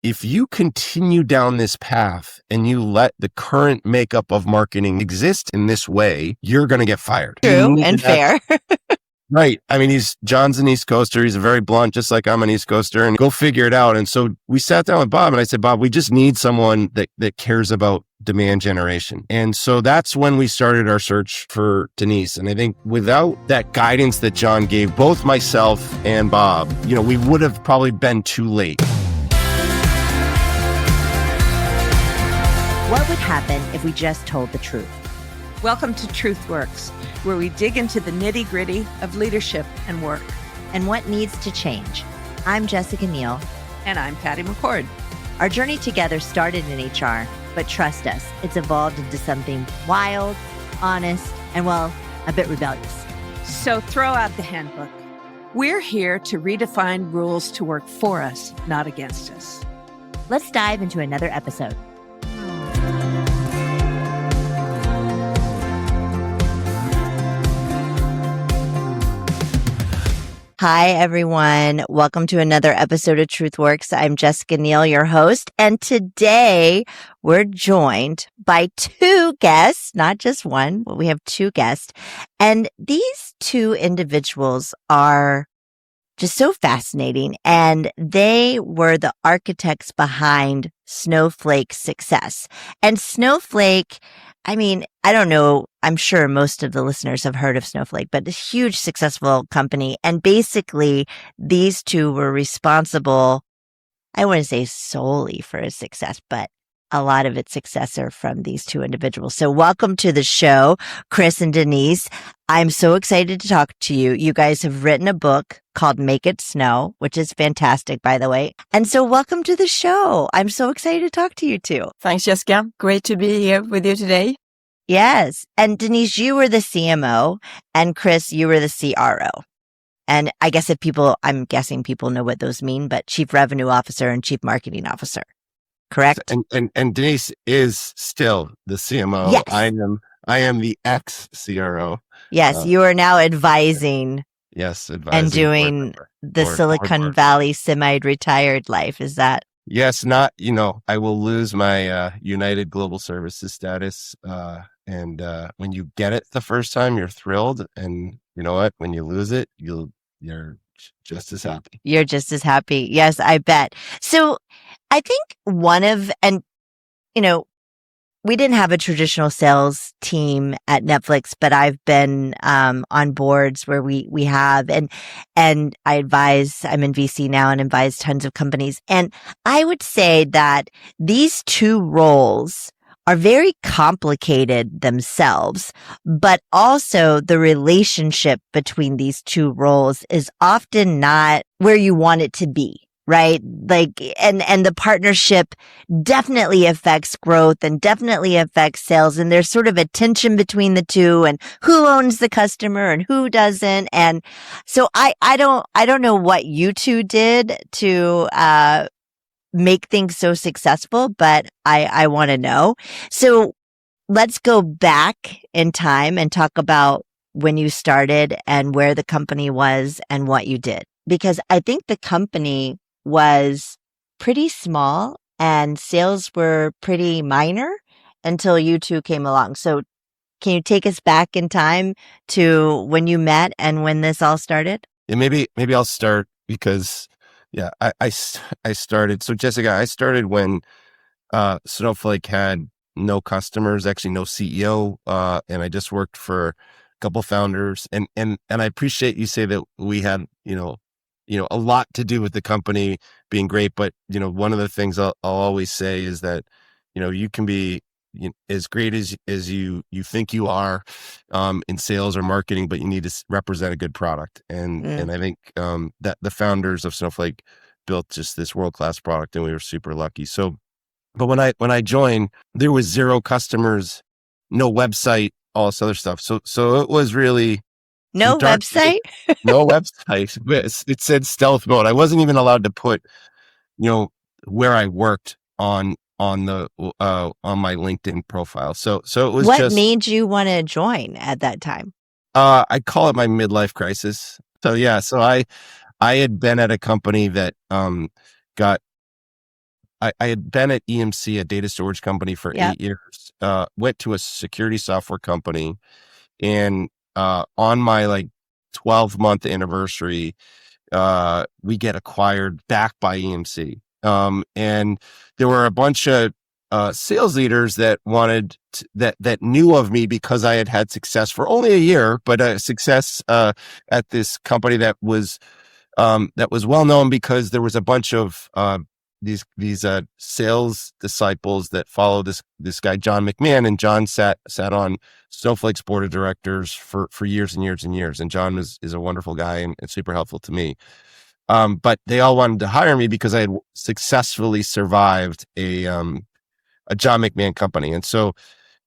if you continue down this path and you let the current makeup of marketing exist in this way, you're going to get fired. True and fair. Right. I mean, John's an East Coaster. He's very blunt, just like I'm an East Coaster, and go figure it out. And so we sat down with Bob and I said, Bob, we just need someone that cares about demand generation. And so that's when we started our search for Denise. And I think without that guidance that John gave both myself and Bob, we would have probably been too late. What would happen if we just told the truth? Welcome to TruthWorks, where we dig into the nitty-gritty of leadership and work. And what needs to change. I'm Jessica Neal. And I'm Patty McCord. Our journey together started in HR, but trust us, it's evolved into something wild, honest, and a bit rebellious. So throw out the handbook. We're here to redefine rules to work for us, not against us. Let's dive into another episode. Hi, everyone. Welcome to another episode of TruthWorks. I'm Jessica Neal, your host. And today we're joined by two guests, not just one, but we have two guests. And these two individuals are just so fascinating. And they were the architects behind Snowflake's success. And Snowflake, I don't know. I'm sure most of the listeners have heard of Snowflake, but a huge successful company. And basically, these two were responsible, I wouldn't say solely for its success, but a lot of its success are from these two individuals. So welcome to the show, Chris and Denise. I'm so excited to talk to you. You guys have written a book called Make It Snow, which is fantastic, by the way. And so welcome to the show. I'm so excited to talk to you two. Thanks, Jessica. Great to be here with you today. Yes. And Denise, you were the CMO, and Chris, you were the CRO. And I guess I'm guessing people know what those mean, but Chief Revenue Officer and Chief Marketing Officer. Correct? And Denise is still the CMO. Yes. I am the ex-CRO. Yes, you are now advising. Yes, advising. And doing the Silicon Valley semi-retired life. Is that? Yes, I will lose my United Global Services status. And when you get it the first time, you're thrilled. And you know what? When you lose it, you're just as happy. You're just as happy. Yes, I bet. So I think we didn't have a traditional sales team at Netflix, but I've been on boards where we have, and I advise, I'm in VC now and advise tons of companies. And I would say that these two roles are very complicated themselves, but also the relationship between these two roles is often not where you want it to be. Right? And the partnership definitely affects growth and definitely affects sales. And there's sort of a tension between the two and who owns the customer and who doesn't. And so I don't know what you two did to, make things so successful, but I want to know. So let's go back in time and talk about when you started and where the company was and what you did. Because I think the company was pretty small and sales were pretty minor until you two came along. So can you take us back in time to when you met and when this all started? Yeah, maybe I'll start because I started. So Jessica, I started when Snowflake had no customers, actually no CEO, and I just worked for a couple founders. And I appreciate you say that we had a lot to do with the company being great. But, one of the things I'll always say is that, you can be as great as you think you are in sales or marketing, but you need to represent a good product. And I think that the founders of Snowflake built just this world-class product, and we were super lucky. So, but when I joined, there was 0 customers, no website, all this other stuff. So it was really... No website? No website. It said stealth mode. I wasn't even allowed to put, where I worked on my LinkedIn profile. So it was What made you want to join at that time? I call it my midlife crisis. So yeah, I had been at a company that got I had been at EMC, a data storage company, for Yep. 8 years. Went to a security software company, and on my 12-month anniversary, we get acquired back by EMC. And there were a bunch of sales leaders that that knew of me because I had success for only a year, but success at this company that was well known because there was a bunch of these sales disciples that followed this guy John McMahon, and John sat on Snowflake's board of directors for years and years and years. And John is a wonderful guy and super helpful to me. But they all wanted to hire me because I had successfully survived a John McMahon company. And so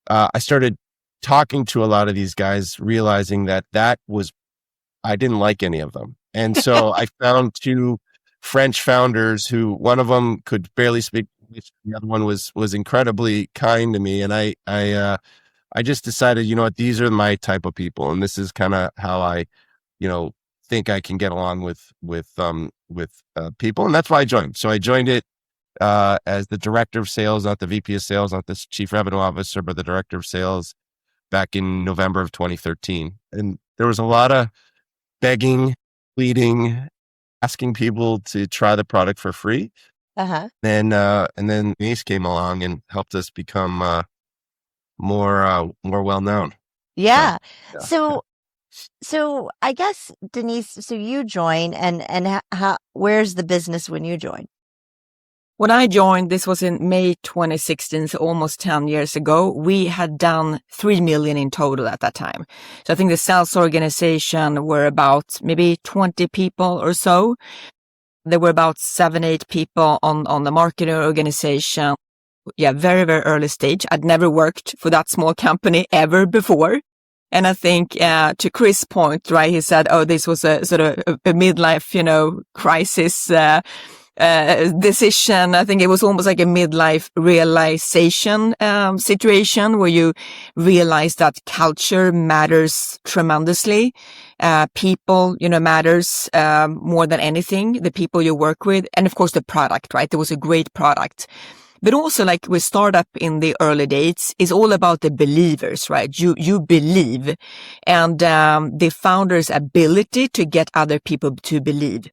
I started talking to a lot of these guys, realizing that I didn't like any of them. And so I found two French founders who, one of them could barely speak English, the other one was incredibly kind to me. And I just decided, you know what, these are my type of people. And this is kind of how I, think I can get along with people. And that's why I joined. So I joined it as the director of sales, not the VP of sales, not the chief revenue officer, but the director of sales back in November of 2013. And there was a lot of begging, pleading, asking people to try the product for free. Uh-huh. And then Denise came along and helped us become more well known. Yeah. So, So I guess, Denise, so you join, and how, where's the business when you join? When I joined, this was in May 2016, so almost 10 years ago, we had done 3 million in total at that time. So I think the sales organization were about maybe 20 people or so. There were about 7-8 people on the marketing organization. Yeah, very, very early stage. I'd never worked for that small company ever before. And I think, to Chris' point, right, he said, oh, this was a sort of a midlife, crisis, decision. I think it was almost like a midlife realization, situation where you realize that culture matters tremendously. People, matters, more than anything, the people you work with. And of course, the product, right? There was a great product. But also, like with startup in the early days, is all about the believers, right? You believe, and the founder's ability to get other people to believe.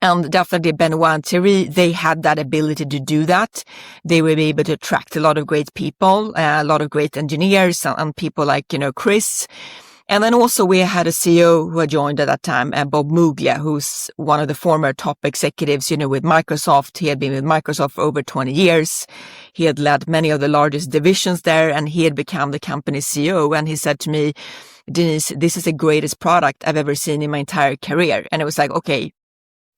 And definitely Benoit and Thierry, they had that ability to do that. They were able to attract a lot of great people, a lot of great engineers, and people like, Chris. And then also we had a CEO who had joined at that time, Bob Muglia, who's one of the former top executives, with Microsoft. He had been with Microsoft for over 20 years. He had led many of the largest divisions there, and he had become the company's CEO. And he said to me, Denise, this is the greatest product I've ever seen in my entire career. And it was like, okay,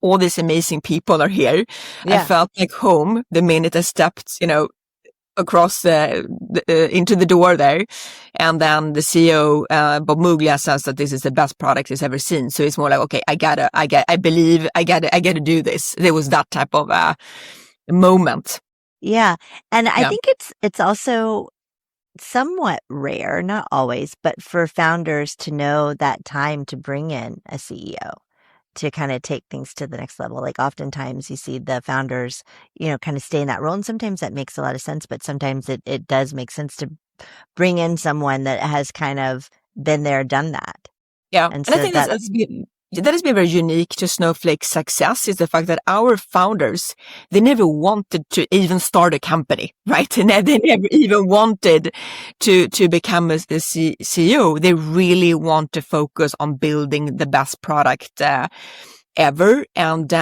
all these amazing people are here. Yeah. I felt like home the minute I stepped, across into the door there. And then the CEO, Bob Muglia, says that this is the best product he's ever seen. So it's more like, okay, I believe I gotta do this. There was that type of, moment. Yeah. And I Yeah. think it's also somewhat rare, not always, but for founders to know that time to bring in a CEO to kind of take things to the next level. Like oftentimes you see the founders, kind of stay in that role. And sometimes that makes a lot of sense, but sometimes it does make sense to bring in someone that has kind of been there, done that. Yeah. And And so I think that has been very unique to Snowflake's success is the fact that our founders, they never wanted to even start a company, right? They never even wanted to become a CEO. They really want to focus on building the best product, ever. And,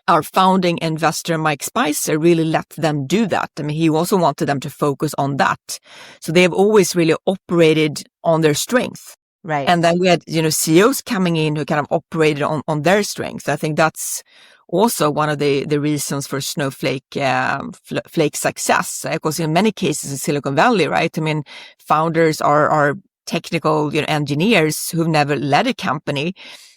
our founding investor, Mike Spicer, really let them do that. I mean, he also wanted them to focus on that. So they have always really operated on their strength. right. And then we had, CEOs coming in who kind of operated on their strength. I think that's also one of the reasons for Snowflake, Flake success. Because in many cases in Silicon Valley, right? I mean, founders are technical, engineers who've never led a company.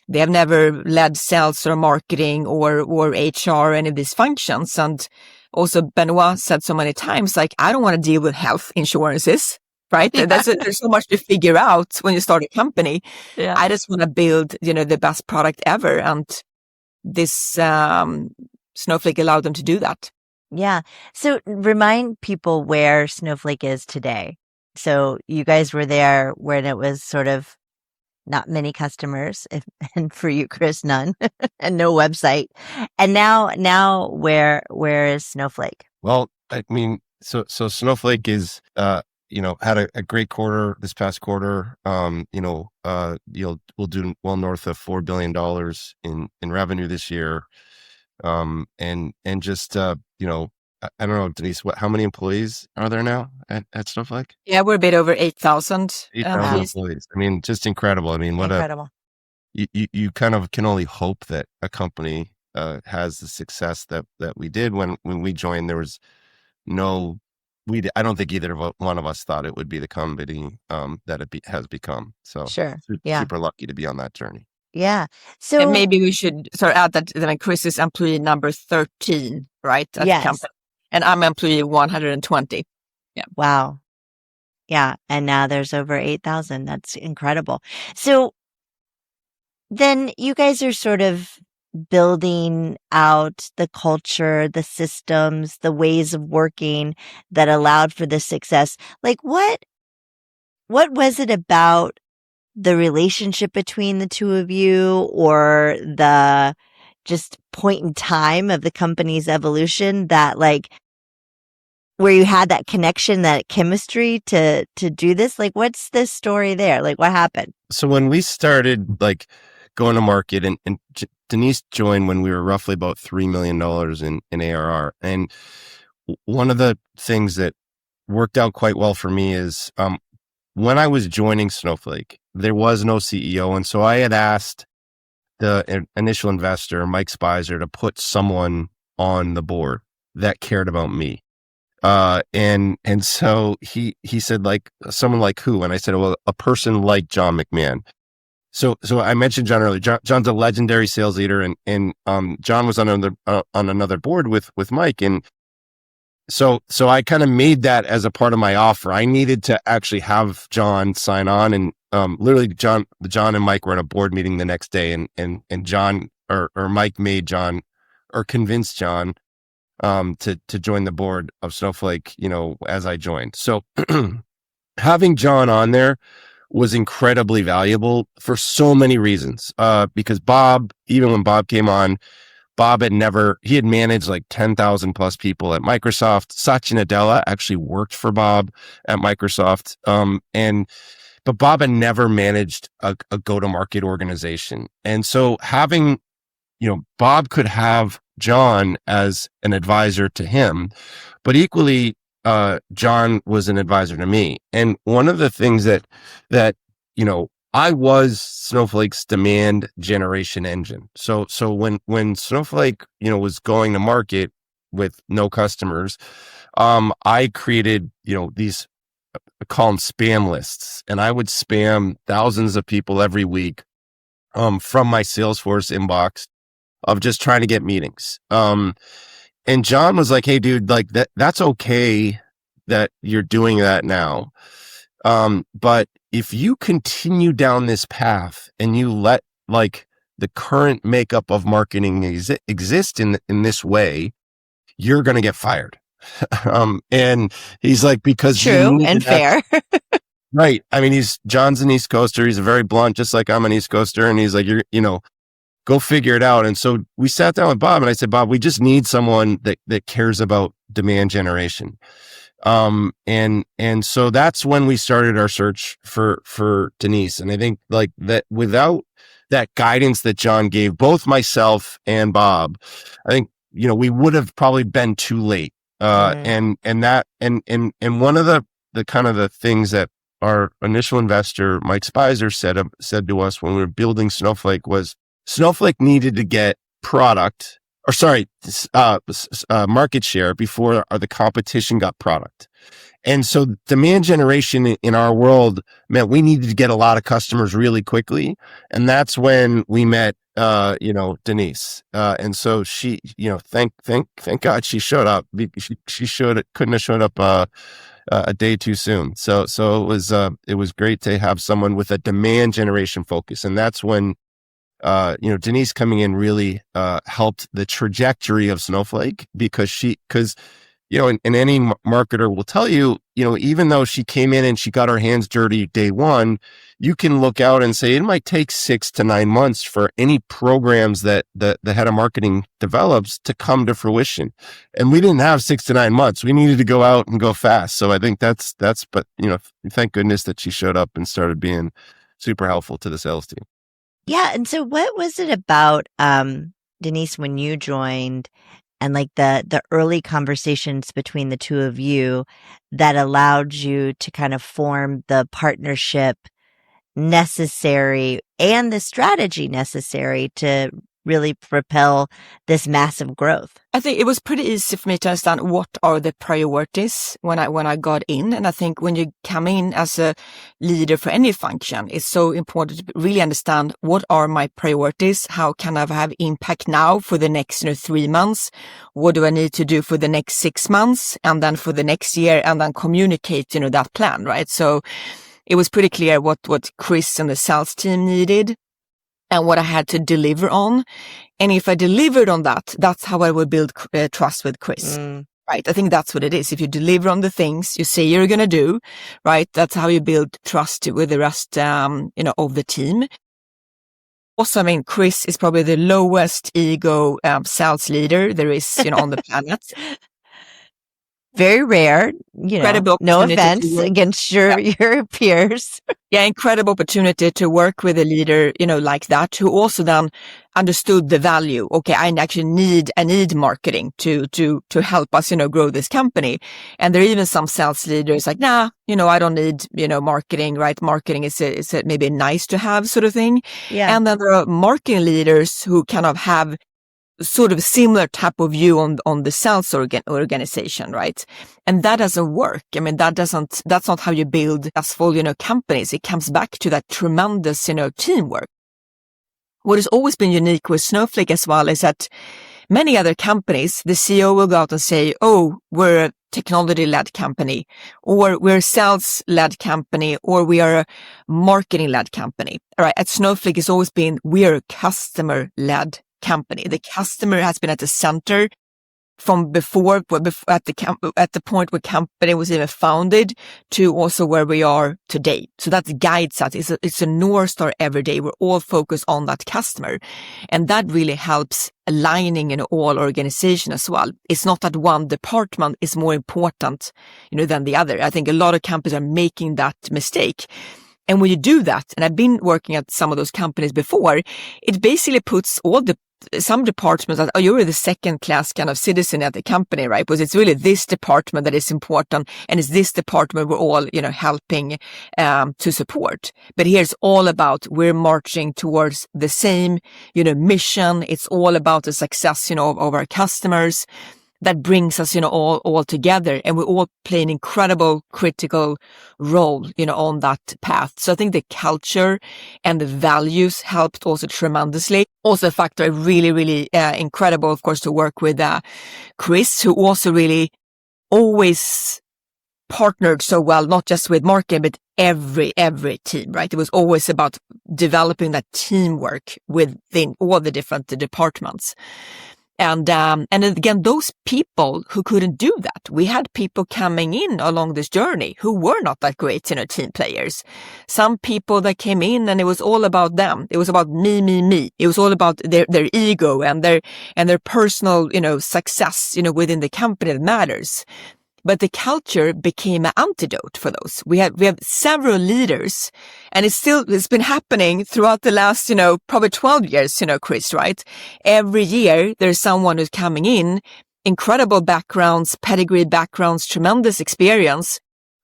They have never led sales or marketing or HR, any of these functions. And also Benoit said so many times, like, I don't want to deal with health insurances. Right? There's so much to figure out when you start a company. Yeah. I just want to build, the best product ever. And this, Snowflake allowed them to do that. Yeah. So remind people where Snowflake is today. So you guys were there when it was sort of not many customers, and for you, Chris, none, and no website. And now where is Snowflake? Well, I mean, so Snowflake is, had a great quarter this past quarter. We'll do well north of $4 billion in revenue this year. And just, I don't know, Denise, how many employees are there now at Snowflake? Yeah, we're a bit over 8,000 8,000 employees. employees. I mean, just incredible. I mean, Incredible. you kind of can only hope that a company has the success that we did when we joined. There was no, I don't think either one of us thought it would be the company that has become. So Sure. Yeah. super lucky to be on that journey. Yeah. And So maybe we should add that Chris is employee number 13, right? At Yes. the company. And I'm employee 120. wow. Yeah. And now there's over 8,000. That's incredible. So then you guys are sort of building out the culture, the systems, the ways of working that allowed for this success. Like what was it about the relationship between the two of you, or the just point in time of the company's evolution that like where you had that connection, that chemistry to do this? Like what's the story there? Like what happened? So when we started like going to market, and Denise joined when we were roughly about $3 million in ARR. And one of the things that worked out quite well for me is when I was joining Snowflake, there was no CEO. And so I had asked the initial investor, Mike Spicer, to put someone on the board that cared about me. And so he said, like, someone like who? And I said, well, a person like John McMahon. So I mentioned John earlier. John's a legendary sales leader, and John was on another board with Mike. And so I kind of made that as a part of my offer. I needed to actually have John sign on, and literally John and Mike were in a board meeting the next day, and John or Mike made John, or convinced John to join the board of Snowflake, as I joined. So having John on there was incredibly valuable for so many reasons. Because Bob, even when Bob came on, he had managed like 10,000 plus people at Microsoft. Satya Nadella actually worked for Bob at Microsoft. But Bob had never managed a go-to-market organization. And so having, Bob could have John as an advisor to him, but equally, John was an advisor to me. And one of the things that I was Snowflake's demand generation engine. So when Snowflake, was going to market with no customers, I created, these, I call them spam lists, and I would spam thousands of people every week, from my Salesforce inbox of just trying to get meetings. And John was like, hey dude, like that's okay that you're doing that now. But if you continue down this path and you let like the current makeup of marketing exist in this way, you're going to get fired. And he's like, because True and fair. Right. I mean, John's an East Coaster. He's very blunt, just like I'm an East Coaster. And he's like, go figure it out. And so we sat down with Bob, and I said, Bob, we just need someone that cares about demand generation. And so that's when we started our search for Denise. And I think like that, without that guidance that John gave both myself and Bob, I think, we would have probably been too late. And one of the kind of the things that our initial investor, Mike Spicer, said to us when we were building Snowflake was Snowflake needed to get market share before the competition got product. And so demand generation in our world meant we needed to get a lot of customers really quickly. And that's when we met, Denise. And so she, thank God she showed up. Couldn't have showed up, a day too soon. So it was great to have someone with a demand generation focus. And that's when Denise coming in really helped the trajectory of Snowflake because and any marketer will tell you, even though she came in and she got her hands dirty day one, you can look out and say it might take 6 to 9 months for any programs that the head of marketing develops to come to fruition. And we didn't have 6 to 9 months. We needed to go out and go fast. So I think but thank goodness that she showed up and started being super helpful to the sales team. Yeah. And so what was it about, Denise, when you joined and like the early conversations between the two of you that allowed you to kind of form the partnership necessary and the strategy necessary to really propel this massive growth? I think it was pretty easy for me to understand what are the priorities when I got in. And I think when you come in as a leader for any function, it's so important to really understand what are my priorities? How can I have impact now for the next 3 months? What do I need to do for the next 6 months? And then for the next year, and then communicate, that plan, right? So it was pretty clear what Chris and the sales team needed and what I had to deliver on. And if I delivered on that, that's how I would build trust with Chris, right? I think that's what it is. If you deliver on the things you say you're going to do, right? That's how you build trust with the rest, of the team. Also, Chris is probably the lowest ego sales leader there is, on the planet. Very rare, Incredible no opportunity offense against your peers. Yeah, incredible opportunity to work with a leader, like that, who also then understood the value. Okay, I need marketing to help us, grow this company. And there are even some sales leaders like, I don't need, marketing, right? Marketing is maybe nice to have sort of thing. Yeah. And then there are marketing leaders who kind of have sort of similar type of view on the sales organization, right? And that doesn't work. That's not how you build successful, companies. It comes back to that tremendous, teamwork. What has always been unique with Snowflake as well is that many other companies, the CEO will go out and say, oh, we're a technology-led company, or we're a sales-led company, or we are a marketing-led company. All right. At Snowflake, it's always been, we're a customer-led company. The customer has been at the center from before at the point where company was even founded to also where we are today. So that guides us. It's a North Star every day. We're all focused on that customer. And that really helps aligning in all organization as well. It's not that one department is more important, than the other. I think a lot of companies are making that mistake. And when you do that, and I've been working at some of those companies before, it basically puts some departments that, you're the second class kind of citizen at the company, right? Because it's really this department that is important, and it's this department we're all, helping to support. But here's all about we're marching towards the same, mission. It's all about the success, of our customers. That brings us, all together, and we all play an incredible critical role, on that path. So I think the culture and the values helped also tremendously. Also a factor really, really incredible, of course, to work with Chris, who also really always partnered so well, not just with marketing, but every team, right? It was always about developing that teamwork within all the different departments. And again, those people who couldn't do that, we had people coming in along this journey who were not that great, team players. Some people that came in and it was all about them. It was about me. It was all about their ego and their personal, success, within the company that matters. But the culture became an antidote for those. We have several leaders, and it's been happening throughout the last, probably 12 years, Chris, right? Every year there's someone who's coming in, incredible backgrounds, pedigree backgrounds, tremendous experience,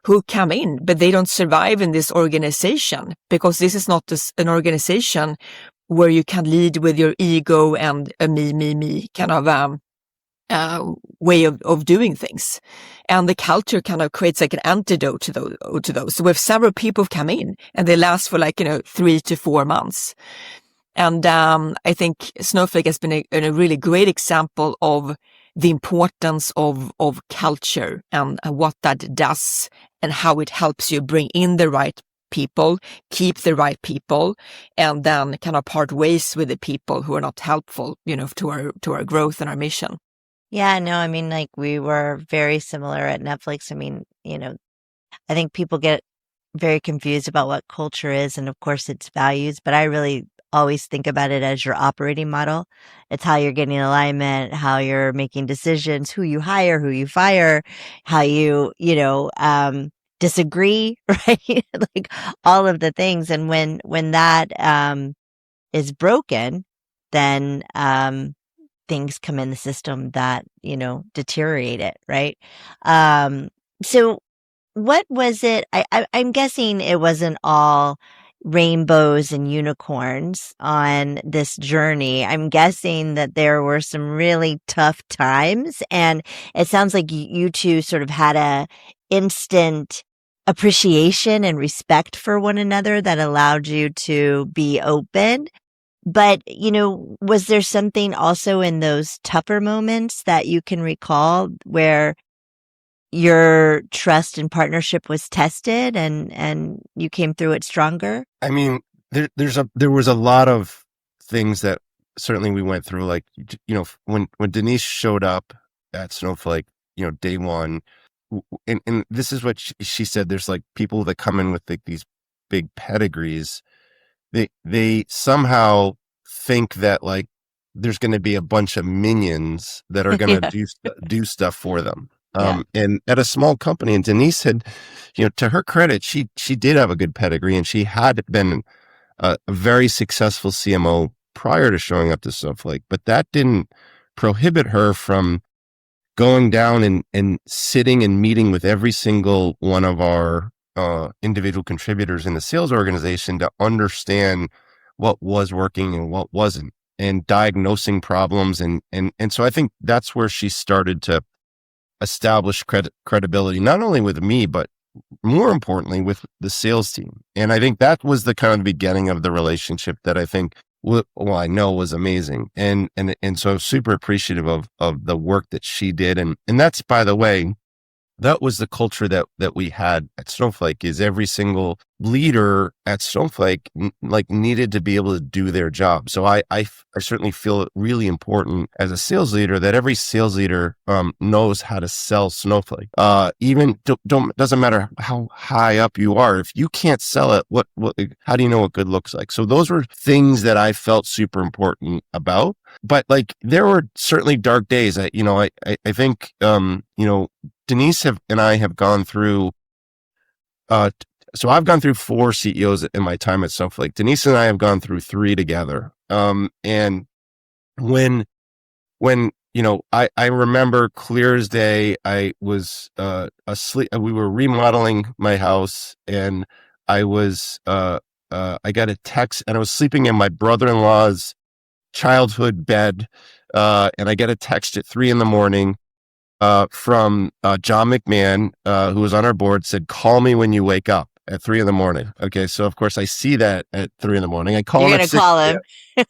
who come in, but they don't survive in this organization because this is not an organization where you can lead with your ego and a me kind of, way of doing things. And the culture kind of creates like an antidote to those. So we have several people come in and they last for 3 to 4 months. And I think Snowflake has been a really great example of the importance of culture and what that does and how it helps you bring in the right people, keep the right people, and then kind of part ways with the people who are not helpful, to our growth and our mission. Yeah, no, I mean, like we were very similar at Netflix. I mean, I think people get very confused about what culture is and of course its values, but I really always think about it as your operating model. It's how you're getting alignment, how you're making decisions, who you hire, who you fire, how you, disagree, right? Like all of the things. And when that, is broken, then, things come in the system that, deteriorate it, right? So what was it? I'm guessing it wasn't all rainbows and unicorns on this journey. I'm guessing that there were some really tough times, and it sounds like you two sort of had a instant appreciation and respect for one another that allowed you to be open. But, was there something also in those tougher moments that you can recall where your trust and partnership was tested and you came through it stronger? I mean, there was a lot of things that certainly we went through. Like, when Denise showed up at Snowflake, day one, and this is what she said. There's like people that come in with like these big pedigrees. They somehow think that like there's going to be a bunch of minions that are going to do stuff for them. And at a small company, and Denise had, to her credit, she did have a good pedigree, and she had been a very successful CMO prior to showing up to Snowflake, but that didn't prohibit her from going down and sitting and meeting with every single one of our individual contributors in the sales organization to understand what was working and what wasn't, and diagnosing problems. And so I think that's where she started to establish credibility, not only with me, but more importantly with the sales team. And I think that was the kind of beginning of the relationship that I think, I know was amazing. And so super appreciative of the work that she did. And that's, by the way, that was the culture that we had at Snowflake. Is every single leader at Snowflake needed to be able to do their job. So I certainly feel it really important as a sales leader that every sales leader knows how to sell Snowflake. Even doesn't matter how high up you are, if you can't sell it, what how do you know what good looks like? So those were things that I felt super important about. But like there were certainly dark days. I think Denise and I have gone through, so I've gone through 4 CEOs in my time at Snowflake. Denise and I have gone through 3 together. And when I remember clear as day, I was asleep. We were remodeling my house, and I got a text, and I was sleeping in my brother-in-law's childhood bed, and I get a text at 3 a.m. From John McMahon, who was on our board, said, "Call me when you wake up at 3 a.m. Okay, so of course I see that at 3 a.m. I call him. You're gonna call him.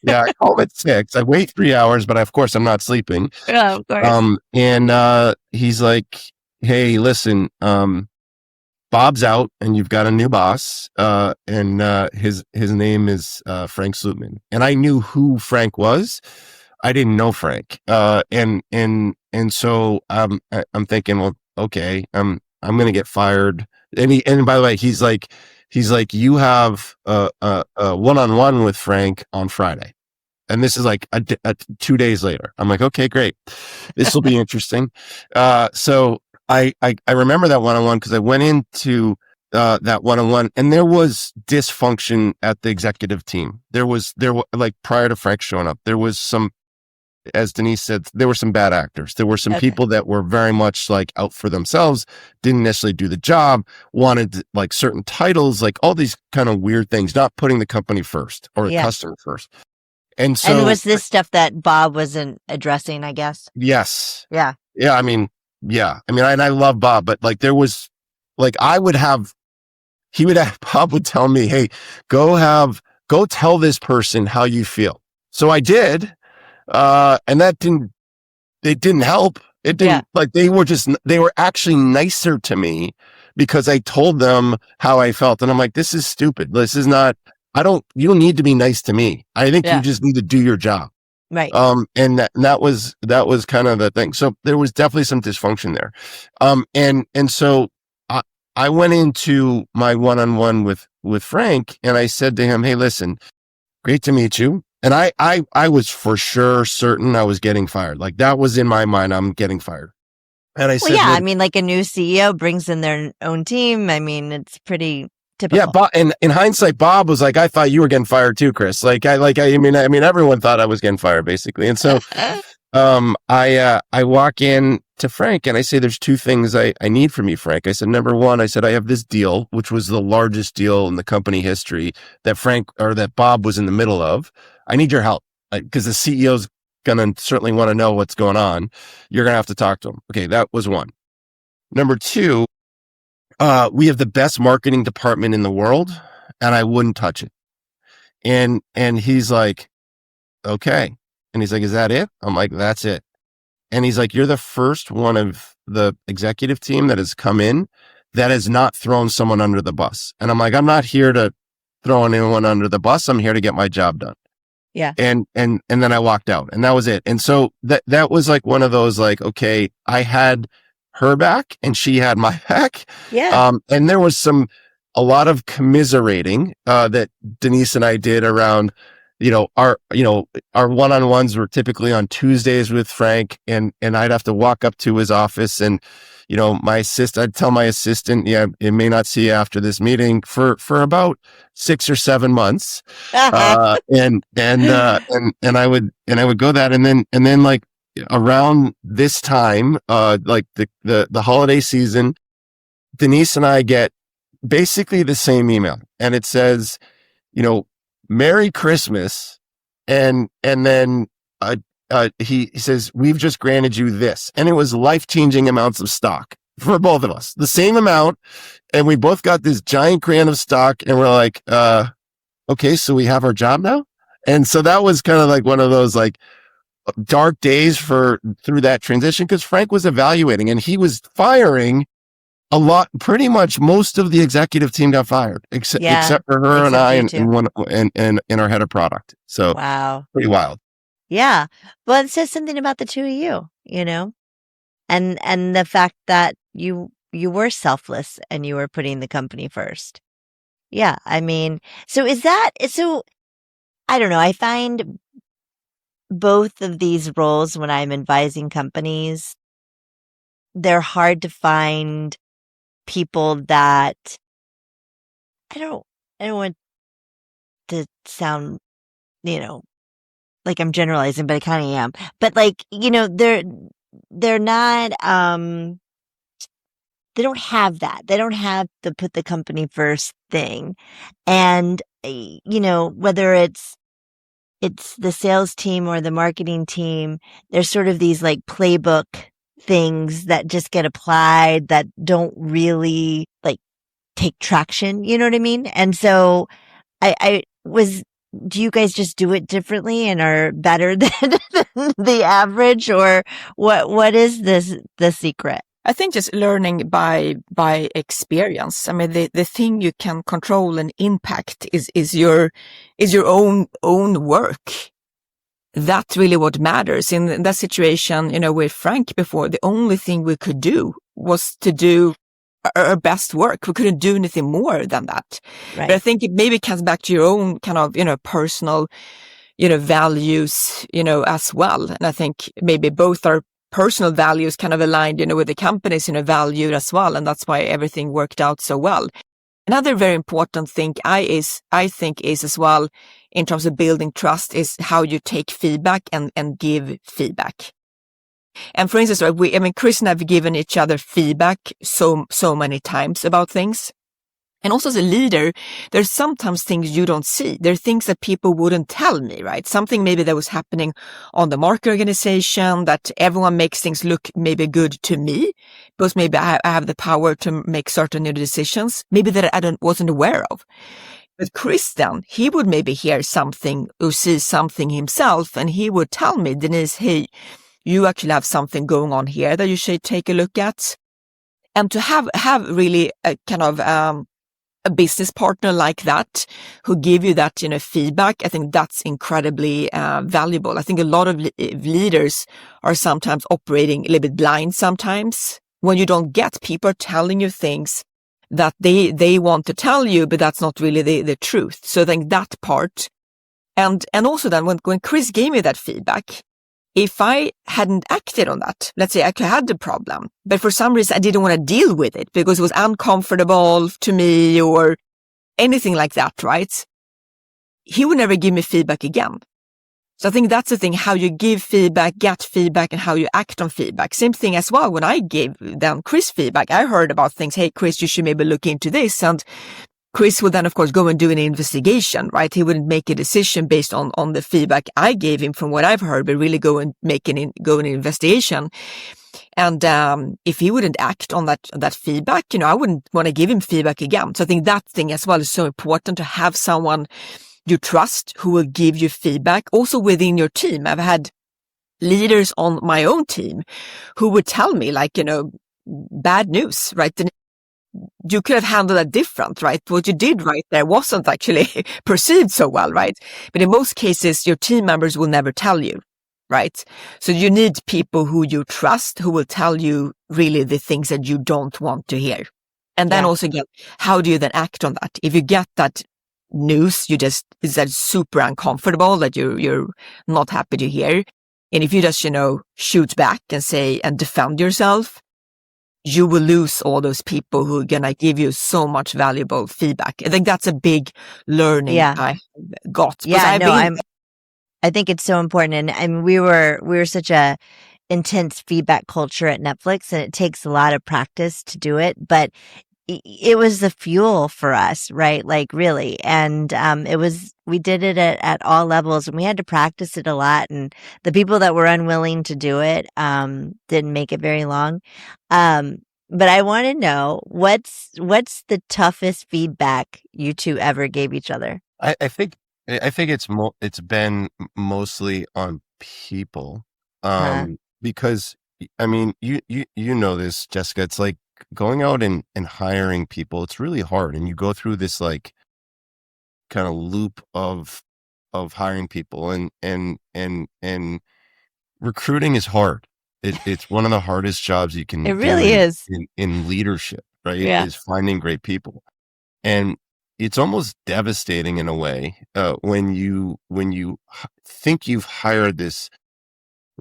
Yeah, I call him at 6. I wait 3 hours, but of course I'm not sleeping. Yeah, of course. And he's like, "Hey, listen, Bob's out, and you've got a new boss, and his name is Frank Slootman." And I knew who Frank was. I didn't know Frank, and so I'm thinking, well, okay, I'm going to get fired. And by the way, he's like, you have a one-on-one with Frank on Friday, and this is like 2 days later. I'm like, okay, great, this will be interesting. So I remember that one-on-one because I went into that one-on-one, and there was dysfunction at the executive team. There was like prior to Frank showing up, there was some. As Denise said, there were some bad actors. There were some people that were very much like out for themselves, didn't necessarily do the job, wanted like certain titles, like all these kind of weird things, not putting the company first or the customer first. And so, and was this stuff that Bob wasn't addressing, I guess? Yes. Yeah. Yeah. I mean, and I love Bob, but like there was like, Bob would tell me, "Hey, go tell this person how you feel." So I did. And it didn't help. It didn't, like, they were actually nicer to me because I told them how I felt. And I'm like, this is stupid. This is not, you don't need to be nice to me. I think you just need to do your job. Right. And that was kind of the thing. So there was definitely some dysfunction there. And so I went into my one-on-one with Frank, and I said to him, hey, listen, great to meet you. And I was for sure certain I was getting fired. Like, that was in my mind, I'm getting fired. And I said, I mean, like, a new CEO brings in their own team. I mean, it's pretty typical. Yeah, but in hindsight, Bob was like, I thought you were getting fired too, Chris. I mean, everyone thought I was getting fired, basically. And so, I walk in to Frank and I say, there's two things I need from you, Frank. I said, number one, I said, I have this deal, which was the largest deal in the company history that Bob was in the middle of. I need your help, because the CEO's going to certainly want to know what's going on. You're going to have to talk to him. Okay. That was one. Number two, we have the best marketing department in the world, and I wouldn't touch it. And he's like, okay. And he's like, is that it? I'm like, that's it. And he's like, you're the first one of the executive team that has come in that has not thrown someone under the bus. And I'm like, I'm not here to throw anyone under the bus. I'm here to get my job done. Yeah. And then I walked out, and that was it. And so that was like one of those, like, okay, I had her back and she had my back. Yeah. And there was a lot of commiserating, that Denise and I did around, our one-on-ones were typically on Tuesdays with Frank, and I'd have to walk up to his office, and, I'd tell my assistant, yeah, it may not see you after this meeting for about 6 or 7 months. And I would go that. And then like around this time, like the holiday season, Denise and I get basically the same email, and it says, Merry Christmas. And then, he says, we've just granted you this. And it was life-changing amounts of stock for both of us, the same amount. And we both got this giant grant of stock, and we're like, okay, so we have our job now. And so that was kind of like one of those, like, dark days through that transition, because Frank was evaluating and he was firing a lot. Pretty much most of the executive team got fired, except for her and I and our head of product. So wow, pretty wild. Yeah. Well, it says something about the two of you, and the fact that you were selfless and you were putting the company first. Yeah. I mean, so I don't know. I find both of these roles, when I'm advising companies, they're hard to find people that, I don't want to sound, like I'm generalizing, but I kind of am. But like, they're not, they don't have that. They don't have the put the company first thing. And, whether it's the sales team or the marketing team, there's sort of these like playbook things that just get applied that don't really like take traction. You know what I mean? And so do you guys just do it differently and are better than the average, or what is the secret? I think just learning by experience. I mean, the thing you can control and impact is your own work. That's really what matters. In that situation, with Frank before, the only thing we could do was to do our best work. We couldn't do anything more than that. Right. But I think it maybe comes back to your own kind of, personal, values, as well. And I think maybe both our personal values kind of aligned, with the company's, value as well. And that's why everything worked out so well. Another very important thing I think is as well, in terms of building trust, is how you take feedback and give feedback. And for instance, Chris and I have given each other feedback so many times about things. And also as a leader, there's sometimes things you don't see. There are things that people wouldn't tell me, right? Something maybe that was happening on the market organization, that everyone makes things look maybe good to me, because maybe I have the power to make certain decisions, maybe that I wasn't aware of. But Chris then, he would maybe hear something or see something himself, and he would tell me, Denise, hey, you actually have something going on here that you should take a look at. And to have really a kind of, a business partner like that who give you that, feedback, I think that's incredibly valuable. I think a lot of leaders are sometimes operating a little bit blind sometimes when you don't get people telling you things that they want to tell you, but that's not really the truth. So I think that part. And also then when Chris gave me that feedback, if I hadn't acted on that, let's say I had the problem, but for some reason I didn't want to deal with it because it was uncomfortable to me or anything like that, right? He would never give me feedback again. So I think that's the thing, how you give feedback, get feedback, and how you act on feedback. Same thing as well. When I gave them Chris feedback, I heard about things. Hey, Chris, you should maybe look into this. And Chris would then, of course, go and do an investigation, right? He wouldn't make a decision based on the feedback I gave him from what I've heard, but really go and go an investigation. And if he wouldn't act on that feedback, I wouldn't want to give him feedback again. So I think that thing as well is so important, to have someone you trust who will give you feedback. Also within your team, I've had leaders on my own team who would tell me, like, bad news, right? You could have handled that different, right? What you did right there wasn't actually perceived so well, right? But in most cases, your team members will never tell you, right? So you need people who you trust, who will tell you really the things that you don't want to hear. And then also again, how do you then act on that? If you get that news, is that super uncomfortable that you're not happy to hear. And if you just, shoot back and say and defend yourself, you will lose all those people who are going to give you so much valuable feedback. I think that's a big learning I got. Yeah, I think it's so important. And we were such a intense feedback culture at Netflix, and it takes a lot of practice to do it, but it was the fuel for us, right? Like really. And, we did it at all levels, and we had to practice it a lot. And the people that were unwilling to do it, didn't make it very long. But I want to know what's the toughest feedback you two ever gave each other? I think it's been mostly on people, because I mean, you know this, Jessica. It's like going out and hiring people. It's really hard, and you go through this like kind of loop of hiring people, and recruiting is hard. It's one of the hardest jobs you can It really is in leadership, right? Yeah. Is finding great people. And it's almost devastating in a way, when you think you've hired this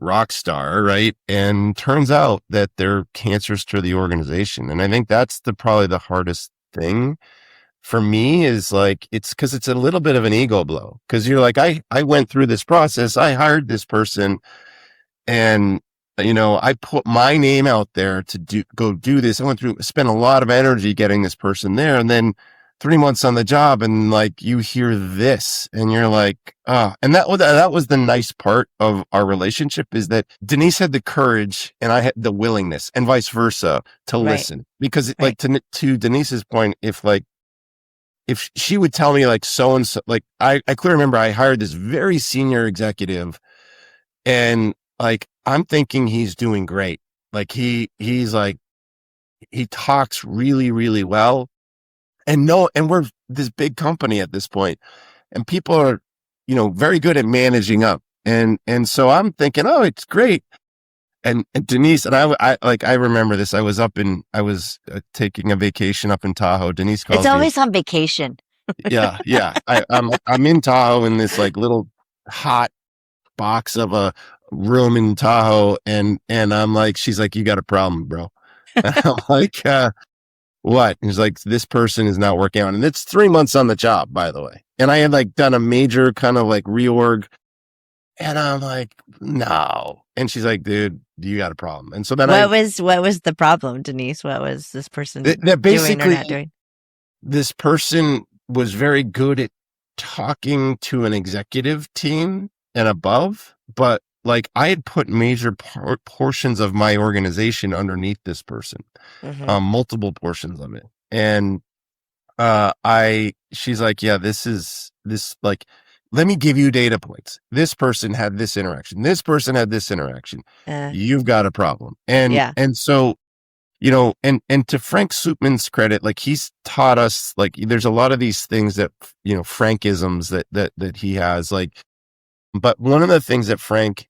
rock star, right? And turns out that they're cancerous to the organization. And I think that's probably the hardest thing for me, is like, it's because it's a little bit of an ego blow, because you're like, I went through this process, I hired this person, and I put my name out there to go do this. I spent a lot of energy getting this person there, and then 3 months on the job, and like you hear this, and you're like, and that was the nice part of our relationship, is that Denise had the courage and I had the willingness, and vice versa, to listen. Because like to Denise's point, if she would tell me like so and so, like I clearly remember I hired this very senior executive, and like I'm thinking he's doing great. Like he's like, he talks really, really well. And we're this big company at this point, and people are, very good at managing up. And so I'm thinking, oh, it's great. And Denise, and I remember this. I was taking a vacation up in Tahoe. Denise calls me. It's always on vacation. Yeah. I'm in Tahoe in this like little hot box of a room in Tahoe, and I'm like, she's like, you got a problem, bro. And I'm like, what? He's like, this person is not working out. And it's 3 months on the job, by the way. And I had like done a major kind of like reorg. And I'm like, no. And she's like, dude, you got a problem. And so then what was the problem, Denise? What was this person doing or not doing? This person was very good at talking to an executive team and above, but like I had put major portions of my organization underneath this person, multiple portions of it. And she's like, yeah, this like, let me give you data points. This person had this interaction. This person had this interaction. You've got a problem. And so and to Frank Slootman's credit, like he's taught us, like there's a lot of these things that, Frankisms that he has, like, but one of the things that Frank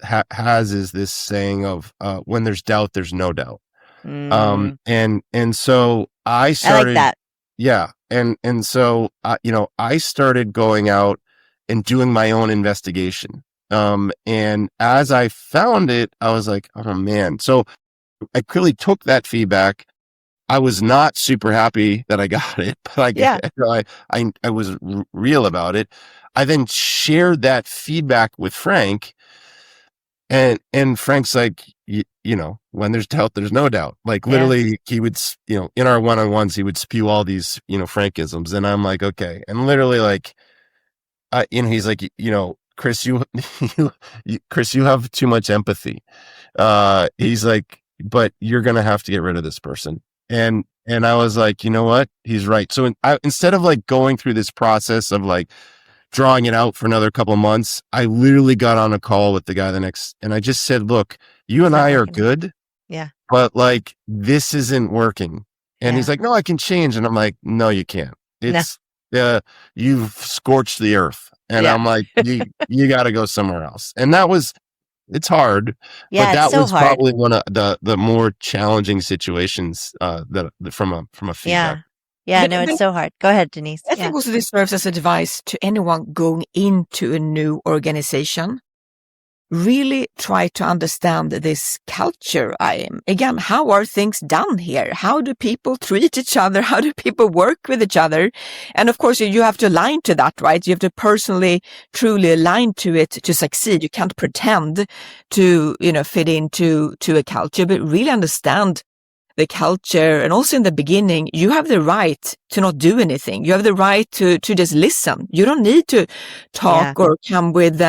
has is this saying of, when there's doubt, there's no doubt. And so I I started, like that. yeah. And so, I started going out and doing my own investigation. And as I found it, I was like, oh man. So I clearly took that feedback. I was not super happy that I got it, but Yeah. I was real about it. I then shared that feedback with Frank, and Frank's like, when there's doubt, there's no doubt. Like Yeah. literally, he would, in our one-on-ones, he would spew all these, Frankisms, and I'm like, okay, and literally, like, he's like, Chris, Chris, you have too much empathy. He's like, but you're gonna have to get rid of this person. And I was like, you know what? He's right. So instead of like going through this process of like drawing it out for another couple of months, I literally got on a call with the guy and I just said, look, you and I are good. Yeah. But like, this isn't working. And he's like, no, I can change. And I'm like, no, you can't. It's, you've scorched the earth. And I'm like, you got to go somewhere else. And it's hard. Yeah, but that it's so was hard. probably one of the more challenging situations, that from a feedback. Yeah, no, it's so hard. Go ahead, Denise. I think also this serves as advice to anyone going into a new organization. Really try to understand this culture. Again, how are things done here? How do people treat each other? How do people work with each other? And of course, you have to align to that, right? You have to personally, truly align to it to succeed. You can't pretend to, fit into a culture, but really understand the culture. And also in the beginning, you have the right to not do anything. You have the right to just listen. You don't need to talk or come with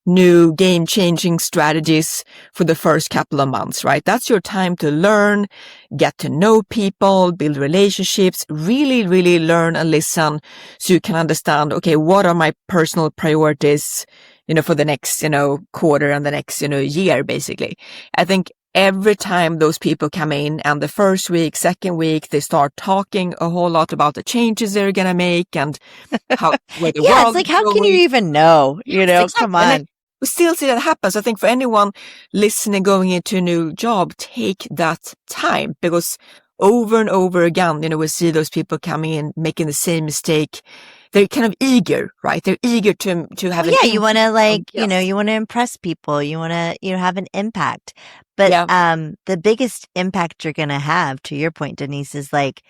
new game-changing strategies for the first couple of months, right? That's your time to learn, get to know people, build relationships, really, really learn and listen so you can understand, okay, what are my personal priorities, for the next, quarter and the next, year, basically. I think every time those people come in and the first week, second week, they start talking a whole lot about the changes they're going to make and how, where the world it's like, how is can you going. even know? Exactly. Come on. We still see that happens. I think for anyone listening, going into a new job, take that time, because over and over again, we see those people coming in, making the same mistake. They're kind of eager, right? They're eager to have you want to you want to impress people. You want to, have an impact. But the biggest impact you're going to have, to your point, Denise, is like,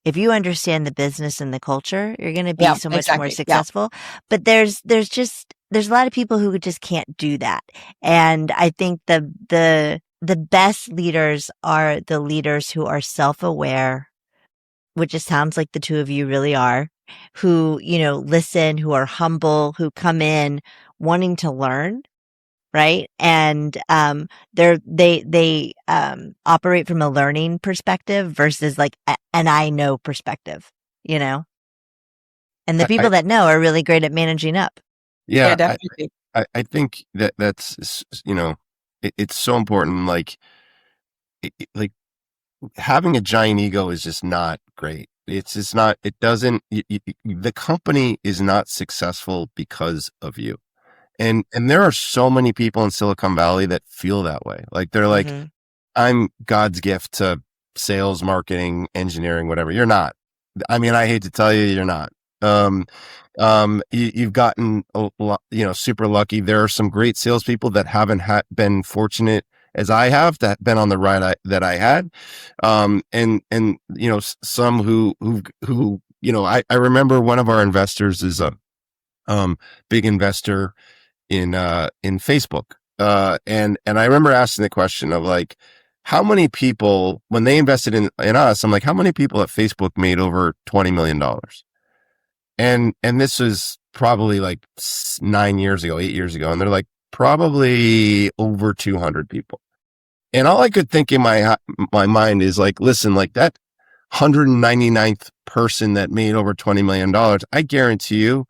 if you understand the business and the culture, you're going to be so much more successful. But there's a lot of people who just can't do that. And I think the best leaders are the leaders who are self-aware, which it sounds like the two of you really are, who, listen, who are humble, who come in wanting to learn. Right. And, they operate from a learning perspective versus like an I know perspective, and the people that know are really great at managing up. Yeah, definitely. I think that's, it's so important. Like, like having a giant ego is just not great. It's just not, it doesn't, the company is not successful because of you. And there are so many people in Silicon Valley that feel that way. Like they're like, I'm God's gift to sales, marketing, engineering, whatever. You're not. I mean, I hate to tell you, you're not. You've gotten, super lucky. There are some great salespeople that haven't been fortunate as I have, that been on the ride that I had. And some who, I remember one of our investors is a, big investor in Facebook. And I remember asking the question of like, how many people, when they invested in us, I'm like, how many people at Facebook made over $20 million? And this was probably like 8 years ago. And they're like, probably over 200 people. And all I could think in my mind is like, listen, like that 199th person that made over $20 million, I guarantee you,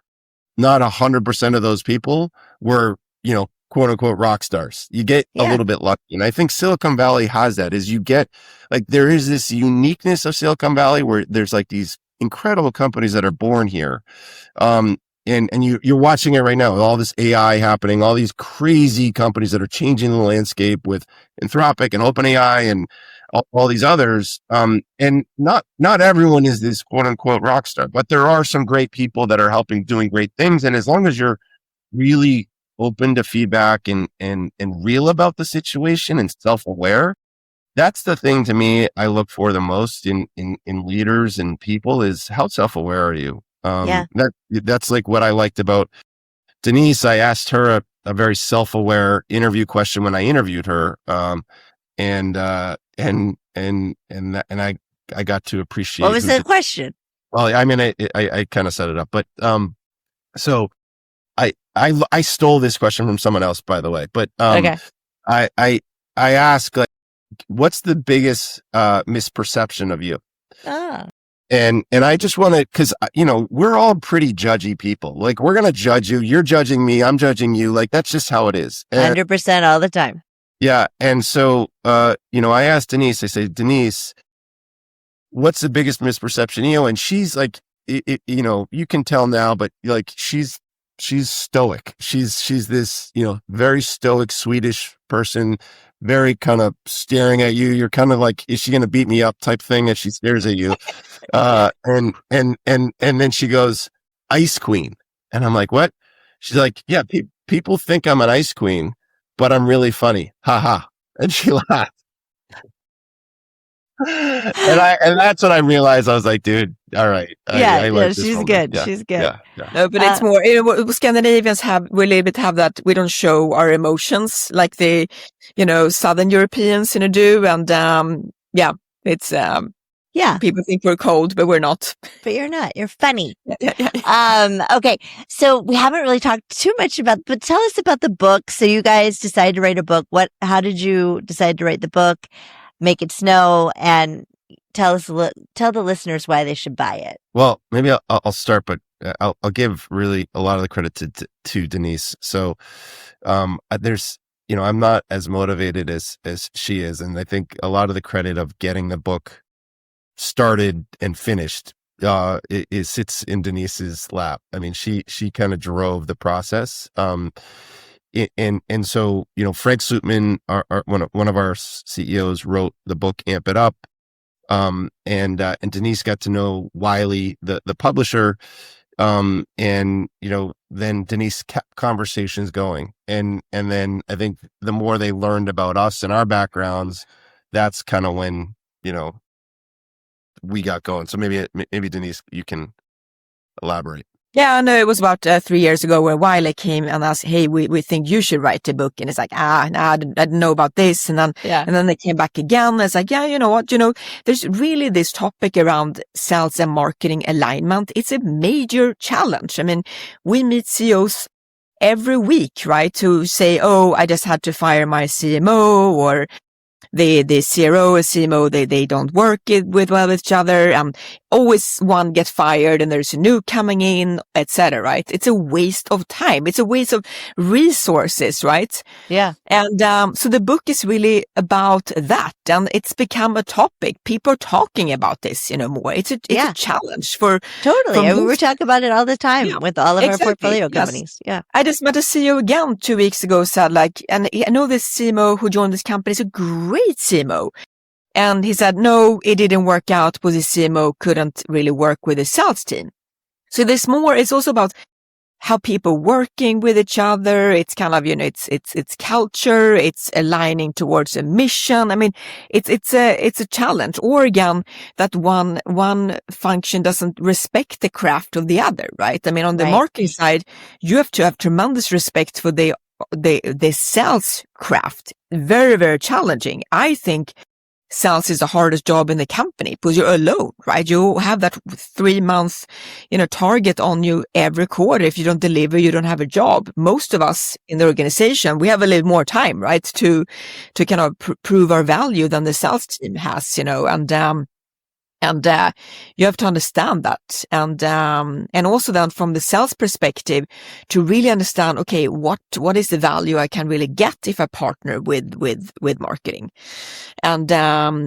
not 100% of those people were, quote unquote rock stars. You get a little bit lucky. And I think Silicon Valley has that, is you get like, there is this uniqueness of Silicon Valley where there's like these incredible companies that are born here. And you're watching it right now with all this AI happening, all these crazy companies that are changing the landscape with Anthropic and OpenAI and all these others. And not everyone is this quote unquote rock star, but there are some great people that are doing great things. And as long as you're really open to feedback and real about the situation and self-aware, that's the thing to me I look for the most in leaders and people, is how self-aware are you? That's like what I liked about Denise. I asked her a very self-aware interview question when I interviewed her. And I got to appreciate. What was the question? Well, I mean, I kind of set it up, but, so I stole this question from someone else, by the way, but, Okay. I asked, like, what's the biggest, misperception of you? And I just want to, cause we're all pretty judgy people. Like, we're going to judge you. You're judging me. I'm judging you. Like, that's just how it is. 100% all the time. Yeah. And so, I asked Denise, I say, Denise, what's the biggest misperception? And she's like, you can tell now, but like, she's stoic. She's this, very stoic Swedish person, very kind of staring at you. You're kind of like, is she going to beat me up type thing as she stares at you? And then she goes, ice queen. And I'm like, what? She's like, yeah, people think I'm an ice queen, but I'm really funny. Ha ha. And she laughed. And that's when I realized. I was like, dude, all right. I like this she's woman. good. Yeah, She's good. yeah. No, but it's more, Scandinavians we a little bit have that. We don't show our emotions like the, Southern Europeans, do. And, it's, people think we're cold, but we're not. But you're not. You're funny. Yeah. Okay. So we haven't really talked too much but tell us about the book. So you guys decided to write a book. How did you decide to write the book? Make it snow, and tell the listeners why they should buy it. Well, maybe I'll start, but I'll give really a lot of the credit to Denise. So, there's, I'm not as motivated as she is. And I think a lot of the credit of getting the book started and finished, it sits in Denise's lap. I mean, she kind of drove the process. And so, Fred Slootman, one of our CEOs, wrote the book Amp It Up. And Denise got to know Wiley, the publisher. And, then Denise kept conversations going. And then I think the more they learned about us and our backgrounds, that's kind of when, we got going. So maybe Denise, you can elaborate. Yeah, no, it was about 3 years ago where Wiley came and asked, hey, we think you should write a book. And it's like, I didn't know about this. And then they came back again. And it's like, yeah, you know what, there's really this topic around sales and marketing alignment. It's a major challenge. I mean, we meet CEOs every week, right? To say, oh, I just had to fire my CMO, or the CRO-CMO, they don't work well with each other, and always one gets fired and there's a new coming in, etc. Right? It's a waste of time. It's a waste of resources, right? Yeah. And so the book is really about that, and it's become a topic. People are talking about this, more. It's a challenge for totally. We talk about it all the time with all of our portfolio companies. Yeah. I just met a CEO again 2 weeks ago. Said and I know this CMO who joined this company is a great CMO. And he said, no, it didn't work out because the CMO couldn't really work with the sales team. So there's more. It's also about how people working with each other. It's kind of, it's culture. It's aligning towards a mission. I mean, it's a challenge. Or again, that one function doesn't respect the craft of the other, right? I mean, on the marketing side, you have to have tremendous respect for the sales craft. Very, very challenging. I think sales is the hardest job in the company because you're alone, right? You have that 3-month, target on you every quarter. If you don't deliver, you don't have a job. Most of us in the organization, we have a little more time, right? To kind of prove our value than the sales team has, and, And you have to understand that, and also then from the sales perspective, to really understand, okay, what is the value I can really get if I partner with marketing. And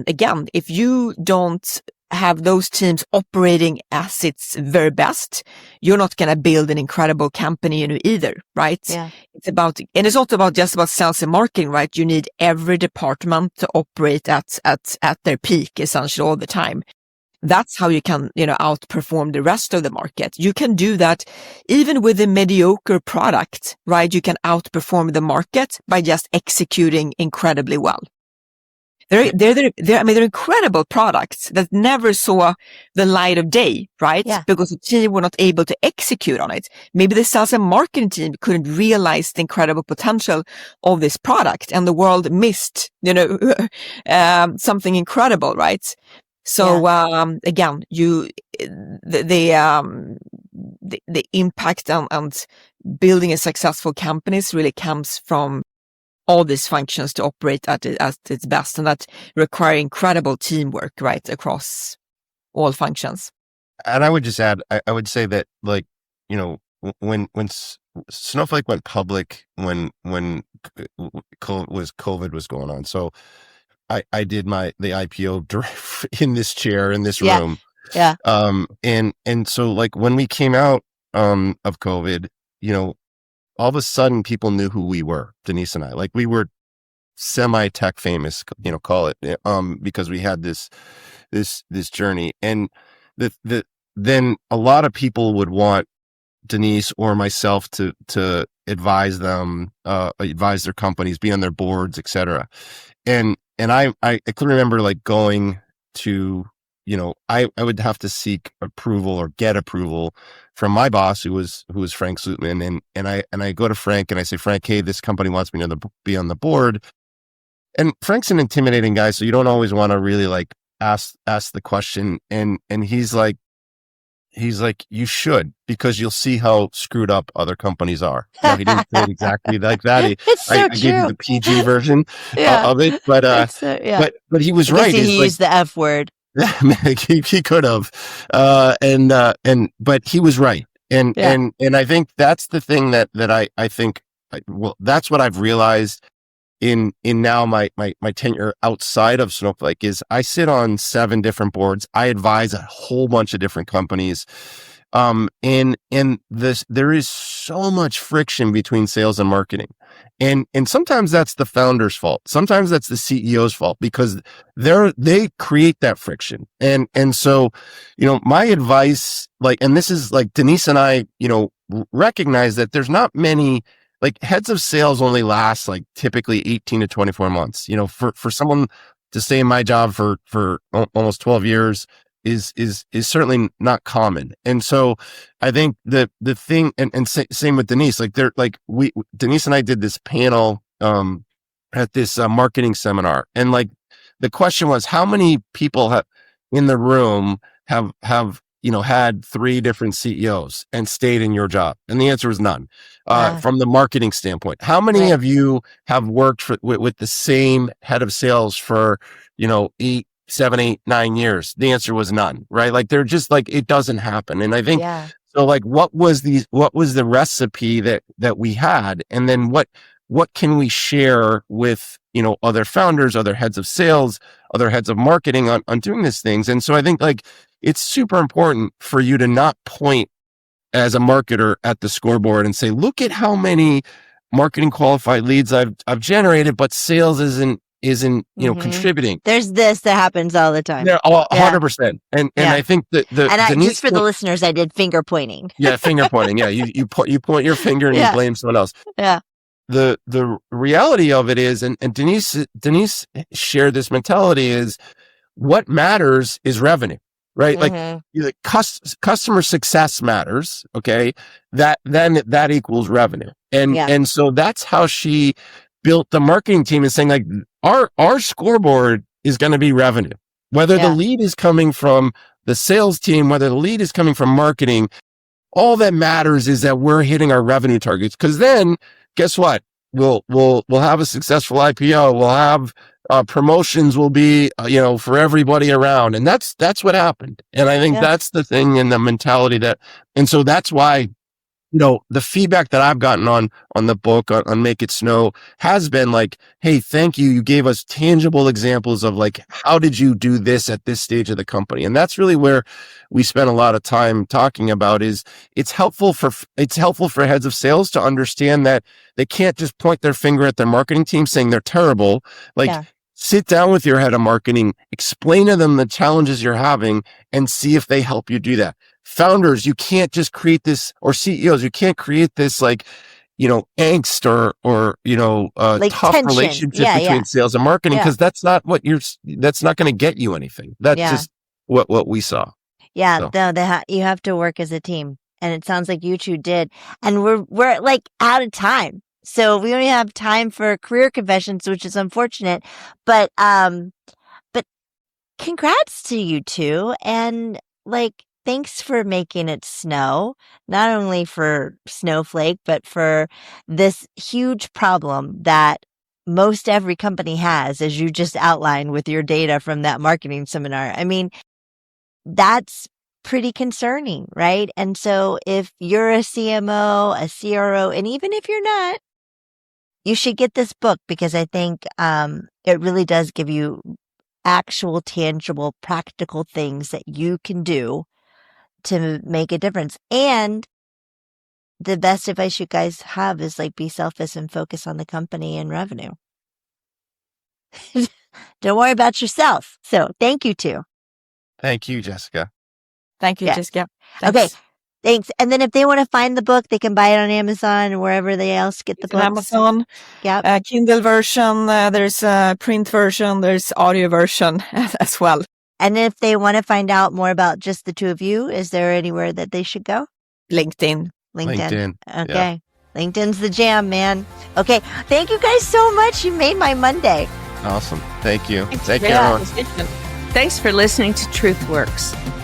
again, if you don't have those teams operating as its very best, you're not going to build an incredible company either, right? Yeah. It's not about just about sales and marketing, right? You need every department to operate at their peak, essentially, all the time. That's how you can, outperform the rest of the market. You can do that even with a mediocre product, right? You can outperform the market by just executing incredibly well. They're incredible products that never saw the light of day, right? Yeah. Because the team were not able to execute on it. Maybe the sales and marketing team couldn't realize the incredible potential of this product, and the world missed, something incredible, right? So, again, the impact and building a successful companies really comes from all these functions to operate at its best, and that require incredible teamwork, right, across all functions. And I would just add, I would say that, like, when Snowflake went public, when COVID was going on, so I did the IPO in this chair, in this room. Yeah. And so, like, when we came out of COVID, all of a sudden people knew who we were, Denise and I. Like, we were semi-tech famous, call it, because we had this journey. And then a lot of people would want Denise or myself to advise them, advise their companies, be on their boards, etc. And I can remember, like, going to, I would have to seek approval or get approval from my boss, who was Frank Slootman. And I go to Frank and I say, Frank, hey, this company wants me to be on the board. And Frank's an intimidating guy, so you don't always want to really, like, ask the question. And he's like, you should, because you'll see how screwed up other companies are. No, he didn't say it exactly like that. It's so I true. gave you the PG version Yeah. of it, but but he was right. He used the F word. He could have, but he was right, and I think that's the thing that I think, well, that's what I've realized in now my tenure outside of Snowflake is I sit on 7 different boards. I advise a whole bunch of different companies. And there is so much friction between sales and marketing. And sometimes that's the founder's fault. Sometimes that's the CEO's fault, because they create that friction. And so, my advice, like, and this is like Denise and I, recognize that there's not many, like, heads of sales only last, like, typically 18 to 24 months. For someone to stay in my job for almost 12 years is certainly not common. And so I think the thing, and same with Denise, like, Denise and I did this panel at this marketing seminar, and, like, the question was, how many people in the room have had 3 different CEOs and stayed in your job? And the answer was none. From the marketing standpoint, how many of you have worked with the same head of sales for 7, 8, 9 years? The answer was none, right? Like, they're just, like, it doesn't happen. And I think, so, like, what was the recipe that we had? And then what can we share with, other founders, other heads of sales, other heads of marketing on doing these things? And so I think, like, it's super important for you to not point as a marketer at the scoreboard and say, look at how many marketing qualified leads I've generated, but sales isn't contributing. There's this that happens all the time. Yeah, 100%. And I think that just for the listeners, I did finger pointing. Yeah, finger pointing. Yeah, you point your finger and you blame someone else. Yeah. The reality of it is, and Denise shared this mentality, is what matters is revenue, right? Like, customer success matters. Okay, that equals revenue, and so that's how she built the marketing team, is saying, like, our scoreboard is going to be revenue, whether the lead is coming from the sales team, whether the lead is coming from marketing. All that matters is that we're hitting our revenue targets, because then guess what? We'll have a successful IPO. We'll have promotions will be, for everybody around. And that's what happened. And I think that's the thing in the mentality and so that's why, the feedback that I've gotten on the book on Make It Snow has been like, hey, thank you. You gave us tangible examples of like, how did you do this at this stage of the company? And that's really where we spent a lot of time talking about is it's helpful for heads of sales to understand that they can't just point their finger at their marketing team saying they're terrible. Like, sit down with your head of marketing, explain to them the challenges you're having and see if they help you do that. Founders, you can't just create this, or CEOs, you can't create this like, angst or like tough tension. relationship between sales and marketing, because that's not that's not going to get you anything. That's just what we saw. Yeah, you have to work as a team, and it sounds like you two did. And we're like out of time. So we only have time for career confessions, which is unfortunate, but congrats to you two. And like, thanks for making it snow, not only for Snowflake, but for this huge problem that most every company has, as you just outlined with your data from that marketing seminar. I mean, that's pretty concerning, right? And so if you're a CMO, a CRO, and even if you're not, you should get this book, because I think it really does give you actual, tangible, practical things that you can do to make a difference. And the best advice you guys have is like, be selfless and focus on the company and revenue. Don't worry about yourself. So thank you too. Thank you, Jessica. Thank you, Jessica. Thanks. Okay. Thanks. And then if they want to find the book, they can buy it on Amazon or wherever they else get the books. Amazon. Yeah. Kindle version. There's a print version. There's audio version as well. And if they want to find out more about just the two of you, is there anywhere that they should go? LinkedIn. Okay. Yeah. LinkedIn's the jam, man. Okay. Thank you guys so much. You made my Monday. Awesome. Thank you. Thank you, everyone. Thanks for listening to TruthWorks.